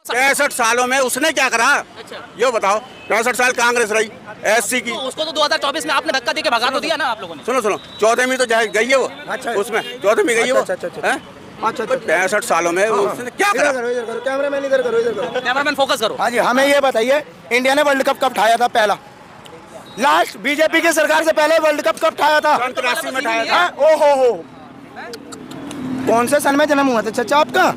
65 सालों में उसने क्या करा? अच्छा। ये बताओ, 65 साल कांग्रेस रही एससी की। तो उसको तो 2024 में आपने धक्का देके भगा तो दिया ना आप लोगों ने। सुनो 14 में तो गई है वो। अच्छा। उसमें 14 में गई है वो। अच्छा। 65 सालों में उसने क्या करा? इधर करो कैमरामैन, इधर करो। कैमरामैन फोकस करो। हाँ जी, हमें ये बताइए इंडिया ने वर्ल्ड कप कब उठाया था? पहला लास्ट बीजेपी की सरकार से पहले वर्ल्ड कप कब उठाया था? 83 में उठाया था। ओहो, कौन से सन में जन्म हुआ था चाचा आपका?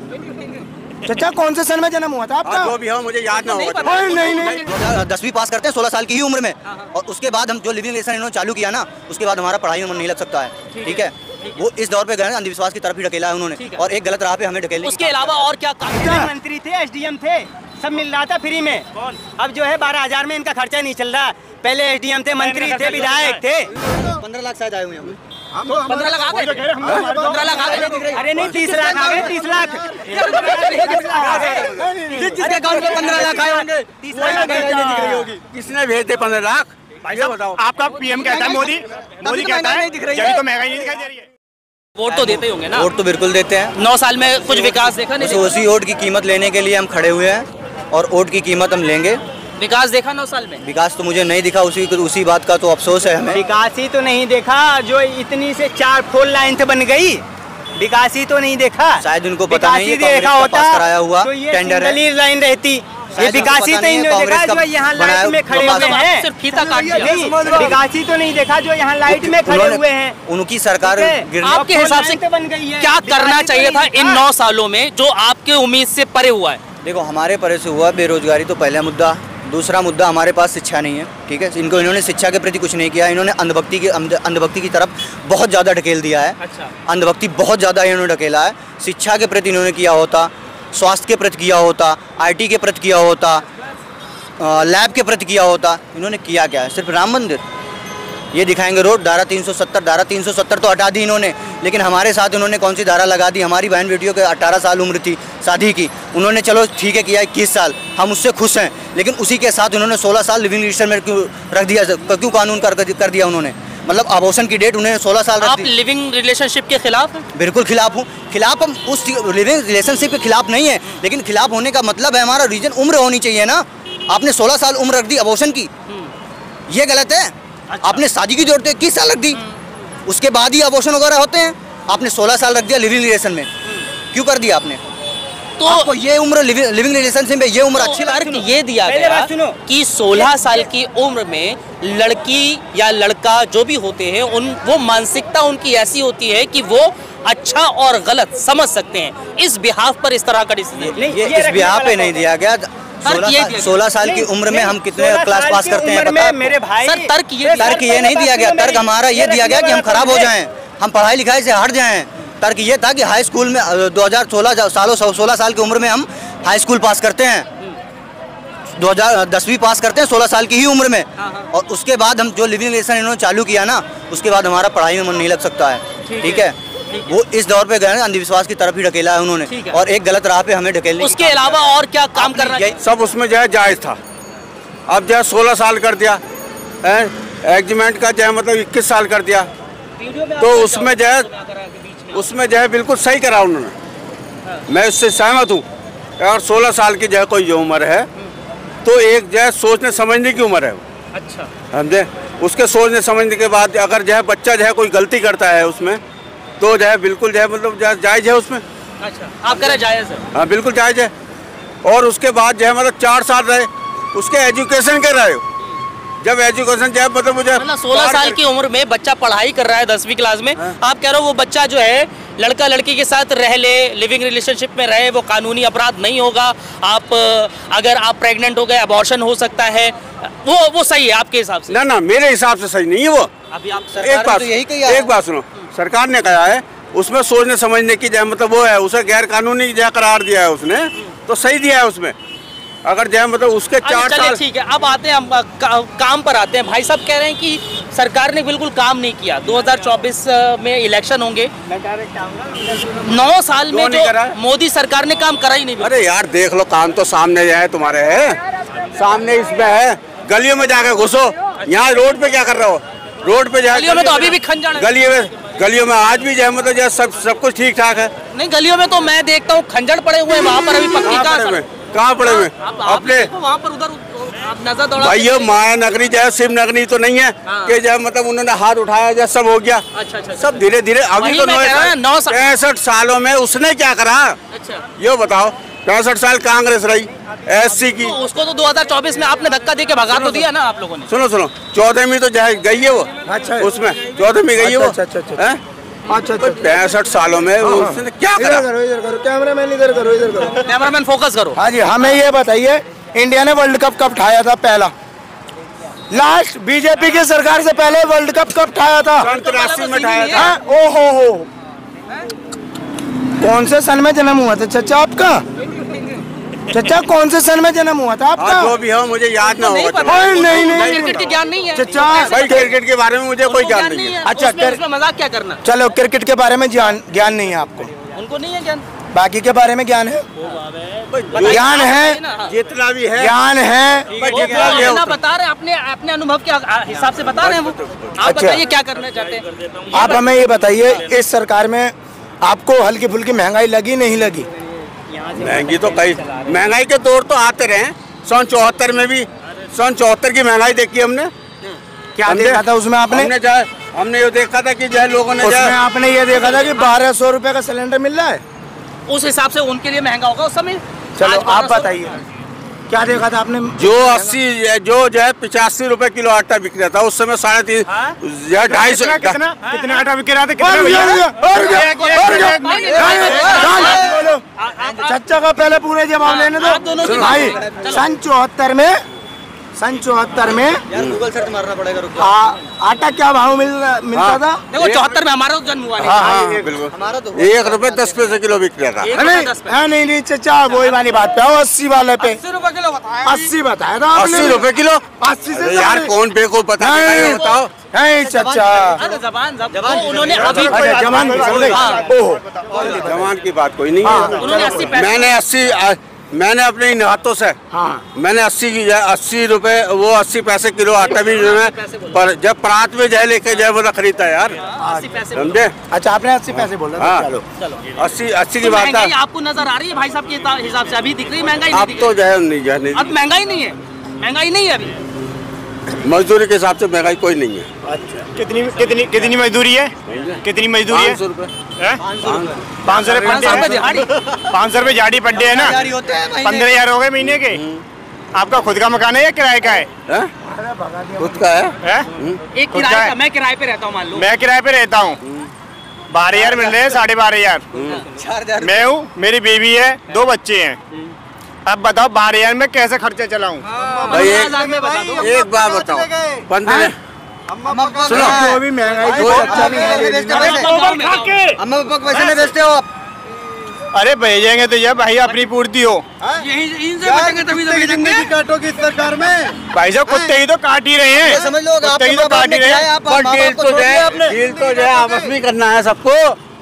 चाचा कौन से सन में जन्म हुआ था आपका? जो भी हो मुझे याद ना होगा। नहीं 10वीं पास करते हैं 16 साल की ही उम्र में, और उसके बाद हम जो लिविंग रिलेशन इन्होंने चालू किया ना, उसके बाद हमारा पढ़ाई में मन नहीं लग सकता है। ठीक है, वो इस दौर पे गए अंधविश्वास की तरफ ही ढकेला है उन्होंने, और एक गलत राह पे हमें ढकेल। उसके अलावा और क्या मंत्री थे, एसडीएम थे, सब मिल रहा था फ्री में। अब जो है 12,000 में इनका खर्चा नहीं चल रहा। पहले एसडीएम थे, मंत्री थे, विधायक थे। 15 लाख शायद आए हुए हैं। 15 लाख आ गए। 15 लाख आ गए। अरे नहीं 30 लाख आ गए। 30 लाख जिसके अकाउंट में 15 लाख आए होंगे, 30 लाख किसने भेज दे 15 लाख? भाई साहब बताओ, आपका पीएम कहता है मोदी कहता है जब तो महंगाई नहीं दिखाई दे रही है। वोट तो देते होंगे ना? वोट तो बिल्कुल देते हैं। 9 साल में कुछ विकास देखा नहीं? उसी वोट की कीमत लेने के लिए हम खड़े हुए हैं, और वोट की कीमत हम लेंगे। विकास देखा 9 साल में? विकास तो मुझे नहीं दिखा, उसी बात का तो अफसोस है हमें। विकास ही तो नहीं देखा, जो इतनी से 4 फोर लाइन से बन गई, विकास ही तो नहीं देखा। शायद उनको पता नहीं है, देखा कांग्रेस का होता पास कराया हुआ तो ये टेंडर है। सिंगल लाइन रहती। ये विकास ही तो नहीं देखा जो यहाँ लाइट में खड़े हुए हैं। सिर्फ फीता काट दिया। विकास ही तो नहीं देखा जो यहाँ लाइट में खड़े हुए हैं। उनकी सरकार आपके हिसाब से बन गई है। क्या करना चाहिए था इन 9 सालों में जो आपके उम्मीद से परे हुआ है? देखो, हमारे परे से हुआ बेरोजगारी तो पहला मुद्दा। दूसरा मुद्दा, हमारे पास शिक्षा नहीं है। ठीक है, इन्होंने शिक्षा के प्रति कुछ नहीं किया। इन्होंने अंधभक्ति की तरफ बहुत ज़्यादा ढकेल दिया है। अच्छा। अंधभक्ति बहुत ज़्यादा इन्होंने ढकेला है। शिक्षा के प्रति इन्होंने किया होता, स्वास्थ्य के प्रति किया होता, IT के प्रति किया होता, लैब के प्रति किया होता। इन्होंने किया क्या है? सिर्फ राम मंदिर ये दिखाएंगे, रोड, धारा 370 तो हटा दी इन्होंने, लेकिन हमारे साथ उन्होंने कौन सी धारा लगा दी? हमारी बहन बेटियों के 18 साल उम्र थी शादी की, उन्होंने चलो ठीक है किया 21 साल, हम उससे खुश हैं, लेकिन उसी के साथ उन्होंने 16 साल लिविंग रिलेशन में क्यों रख दिया? क्यों कानून कर दिया उन्होंने? मतलब अबॉर्शन की डेट उन्हें 16 साल आप लिविंग रिलेशनशिप के खिलाफ हैं? बिल्कुल खिलाफ हूँ। खिलाफ हम उस लिविंग रिलेशनशिप के खिलाफ नहीं है, लेकिन खिलाफ होने का मतलब है हमारा रीजन उम्र होनी चाहिए ना। आपने 16 साल उम्र रख दी अबॉर्शन की, ये गलत है। अच्छा। आपने शादी की जरूरत 21 साल रख दी, उसके बाद ही अबॉर्शन वगैरह होते हैं। आपने 16 साल रख दिया लिविंग रिलेशन में, क्यों कर दिया आपने? तो आपको ये उम्र लिविंग रिलेशनशिप में ये उम्र अच्छी तर्क ये दिया गया कि 16 साल की उम्र में लड़की या लड़का जो भी होते हैं वो मानसिकता उनकी ऐसी होती है कि वो अच्छा और गलत समझ सकते हैं। इस बिहाफ पर इस तरह का डिसीजन इस बिहाफ पे नहीं दिया गया। 16 साल की उम्र में हम कितने क्लास पास करते हैं पता है? मेरे भाई सर, तर्क ये नहीं दिया गया। तर्क हमारा ये दिया गया कि हम खराब हो जाएं, हम पढ़ाई लिखाई से हट जाएं। तर्क ये था कि हाई स्कूल में 16 साल की उम्र में हम हाई स्कूल पास करते हैं, 10वीं पास करते हैं 16 साल की ही उम्र में, और उसके बाद हम जो लिविंग रिलेशन इन्होंने चालू किया ना, उसके बाद हमारा पढ़ाई में मन नहीं लग सकता है। ठीक है, वो इस दौर पे गए अंधविश्वास की तरफ ही ढकेला है उन्होंने, और एक गलत राह पे हमें ढकेलने। उसके अलावा और क्या काम करना चाहिए? सब उसमें जो है जायज़ था। अब जो है 16 साल कर दिया, एग्रीमेंट का जो है मतलब 21 साल कर दिया, तो उसमें जो है बिल्कुल सही करा उन्होंने। मैं उससे सहमत हूँ। और 16 साल की जो है कोई जो उम्र है, तो एक जो है सोचने समझने की उम्र है। अच्छा, समझे? उसके सोचने समझने के बाद अगर जो है बच्चा जो है कोई गलती करता है उसमें, तो जो है बिल्कुल जो है मतलब जायज़ है उसमें। अच्छा, आप कह रहे जायज़ है? हाँ, बिल्कुल जायज़ है। और उसके बाद जो है मतलब 4 साल रहे, उसके एजुकेशन के रहे, जब एजुकेशन जो है मतलब 16 साल की उम्र में बच्चा पढ़ाई कर रहा है 10वीं क्लास में। आप कह रहे हो वो बच्चा जो है लड़का लड़की के साथ रह ले, लिविंग रिलेशनशिप में रहे, वो कानूनी अपराध नहीं होगा। आप अगर आप प्रेग्नेंट हो गए, अबॉर्शन हो सकता है, वो सही है आपके हिसाब से? ना, मेरे हिसाब से सही नहीं है वो। अभी आप एक बात सुनो, सरकार ने कहा है उसमें सोचने समझने की जो मतलब वो है, उसे गैर कानूनी जो करार दिया है उसने, तो सही दिया है उसमें। अगर जो मतलब उसके 4 साल। ठीक है, अब आते हैं हम काम पर आते हैं। भाई साहब कह रहे हैं कि सरकार ने बिल्कुल काम नहीं किया। 2024 में इलेक्शन होंगे, 9 साल में जो मोदी सरकार ने काम करा ही नहीं। अरे यार देख लो, काम तो सामने है तुम्हारे, है सामने इसमें है। गलियों में जाकर घुसो, यहाँ रोड पे क्या कर रहे हो? रोड पे जाकर गलियों में तो अभी भी खंजर, गलियों में आज भी जो है मतलब सब कुछ ठीक ठाक है। नहीं, गलियों में तो मैं देखता हूँ खंजर पड़े हुए हैं, वहाँ पर अभी पक्की कहाँ पड़े हुए अपने वहाँ पर उधर आप नजर दौड़ा भाई ये माया नगरी जो है शिव नगरी तो नहीं है कि जो है मतलब उन्होंने हाथ उठाया जो सब हो गया। अच्छा। सब धीरे धीरे अभी तो 65 सालों में उसने क्या करा। अच्छा ये बताओ 65 साल कांग्रेस रही SC की, तो उसको तो 2024 में आपने धक्का दे के भगा तो दिया ना आप लोगों ने। सुनो 14 में तो गई है वो। अच्छा उसमें 14 में गई है वो। अच्छा 65 सालों में उसने क्या करा। इधर करो कैमरामैन, इधर करो। कैमरामैन फोकस करो। हाँ जी, हमें ये बताइए इंडिया ने वर्ल्ड कप कब उठाया था पहला? लास्ट बीजेपी की सरकार से पहले वर्ल्ड कप कब उठाया था? 83 में उठाया था। ओहो कौन से सन में जन्म हुआ था चचा आपका? चचा कौन से सन में जन्म हुआ था आपका? जो भी हो मुझे याद ना होगा। नहीं क्रिकेट के ज्ञान नहीं है चचा, भाई क्रिकेट के बारे में मुझे कोई ज्ञान नहीं है। अच्छा, उसमें मजाक क्या करना। चलो क्रिकेट के बारे में ज्ञान नहीं है आपको, उनको नहीं है ज्ञान, बाकी के बारे में ज्ञान है। ज्ञान है, जितना भी है ज्ञान है। ना बता रहे अपने अनुभव के हिसाब से बता रहे हैं वो। आप बताइए क्या करना चाहते हैं। आप हमें ये बताइए इस सरकार में आपको हल्की फुल्की महंगाई लगी नहीं लगी? महंगी तो कई महंगाई के दौर तो आते रहे। 74 में भी 74 की महंगाई देखी हमने। क्या देखा था उसमें आपने? हमने ये देखा था कि जो लोगों ने उसमें आपने ये देखा था कि 1200 रुपए का सिलेंडर मिल रहा है। उस हिसाब से उनके लिए महंगा होगा उस समय। चलो आप बताइए क्या देखा था आपने? जो 80 जो है 85 रुपए किलो आटा बिक रहा था उस समय 350 या 250। कितना आटा बिक रहा था? चचा का पहले पूरे जवाब लेने दो भाई। सन 74 में गूगल सर्च मारना पड़ेगा। आटा क्या भाव मिलता था? देखो 74 में हमारा तो जन्म हुआ है। हाँ बिल्कुल। हमारा तो ₹1 किलो बिक रहा था। नहीं चचा वही वाली बात पे आओ। 80 वाले पे 80 रुपए किलो बताया। 80 बताया था आपने। 80 रुपए किलो। 80 से यार कौन पे को पता नहीं बताओ। नहीं चचा जबान उन्होंने अभी जवान की बात कोई नहीं है। मैंने अपने इन हाथों से मैंने 80 रुपए वो 80 पैसे किलो आटा भी जो है पर जब प्रात में जाए लेके जाए वो खरीदता है यार, समझे। अच्छा आपने 80 पैसे बोला। हाँ चलो 80 की बात है। आपको नजर आ रही है भाई साहब के हिसाब से अभी दिख रही महंगाई? अब तो जो है नहीं अब महंगाई नहीं है, महंगाई नहीं है अभी। मजदूरी के हिसाब से महंगाई कोई नहीं है। अच्छा कितनी मजदूरी है? कितनी मजदूरी है? 500 रुपए 500 रुपए झाड़ी पड्डे है ना? 15,000 हो गए महीने के। आपका खुद का मकान है या किराए का है? खुद का है। एक किराए का, मैं किराए पे रहता हूँ मान लो। मैं किराए पे रहता हूँ। 12,000 मिल रहे हैं, 12,500 मैं हूँ, मेरी बीवी है, 2 बच्चे हैं। अब बताओ 12,000 में कैसे खर्चा चलाऊं? भाई एक बार बताओ 15 सुनो जो भी महंगाई अम्मा पापा पैसे नहीं बेचते हो आप? अरे भेजेंगे तो ये भाई अपनी पूर्ति हो। इनसे बचेंगे तभी तो भेजेंगे। काटोगे इस सरकार में भाई साहब कुत्ते ही तो काट ही रहे हैं। समझ लो कुत्ते ही तो काट ही रहे हैं। डील तो जो है आपस में करना है सबको।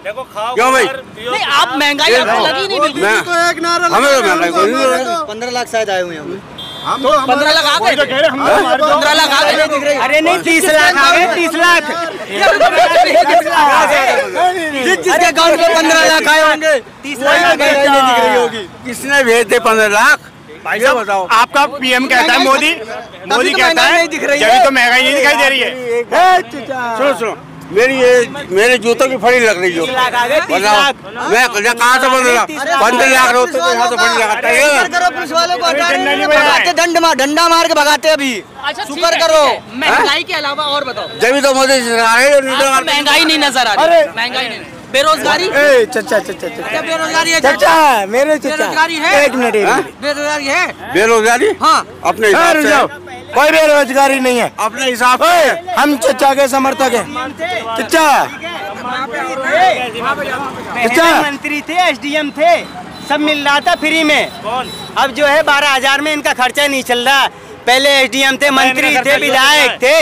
देखो खाओ क्यों भाई? नहीं आप महंगाई आपको लगी नहीं बिल्कुल। हमें तो महंगाई कोई नहीं। 15 लाख शायद आए हुए हैं। 15 लाख आ गए। 15 लाख आ गए। अरे नहीं 30 लाख आ गए। 30 लाख जिसके अकाउंट में 15 लाख आए होंगे 30 लाख दिख रही होगी। किसने भेज दे 15 लाख? भाई साहब बताओ आपका PM कहता है मोदी कहता है जब तो महंगाई नहीं दिखाई दे रही है। सुनो मेरे जूतों की फड़ी लग रही हो। मैं कहाँ से 15 लाख 15 लाख होते तो यहाँ से फड़ी लगाता है। पुलिस वालों को भगाते डंडा मार के भगाते अभी। अच्छा शुक्र करो। महंगाई के अलावा और बताओ। जब तो मोदी सरकार है महंगाई नहीं नजर आ रही। महंगाई नहीं, बेरोजगारी। चचा बेरोजगारी है चचा मेरे चचा बेरोजगारी है। 1 मिनट बेरोजगारी है। बेरोजगारी। हाँ अपने हिसाब से कोई बेरोजगारी नहीं है। अपने हिसाब से हम चचा के समर्थक हैं। चचा मंत्री थे, SDM थे, सब मिल रहा था फ्री में। अब जो है 12,000 में इनका खर्चा नहीं चल रहा। पहले SDM थे, मंत्री थे, विधायक थे।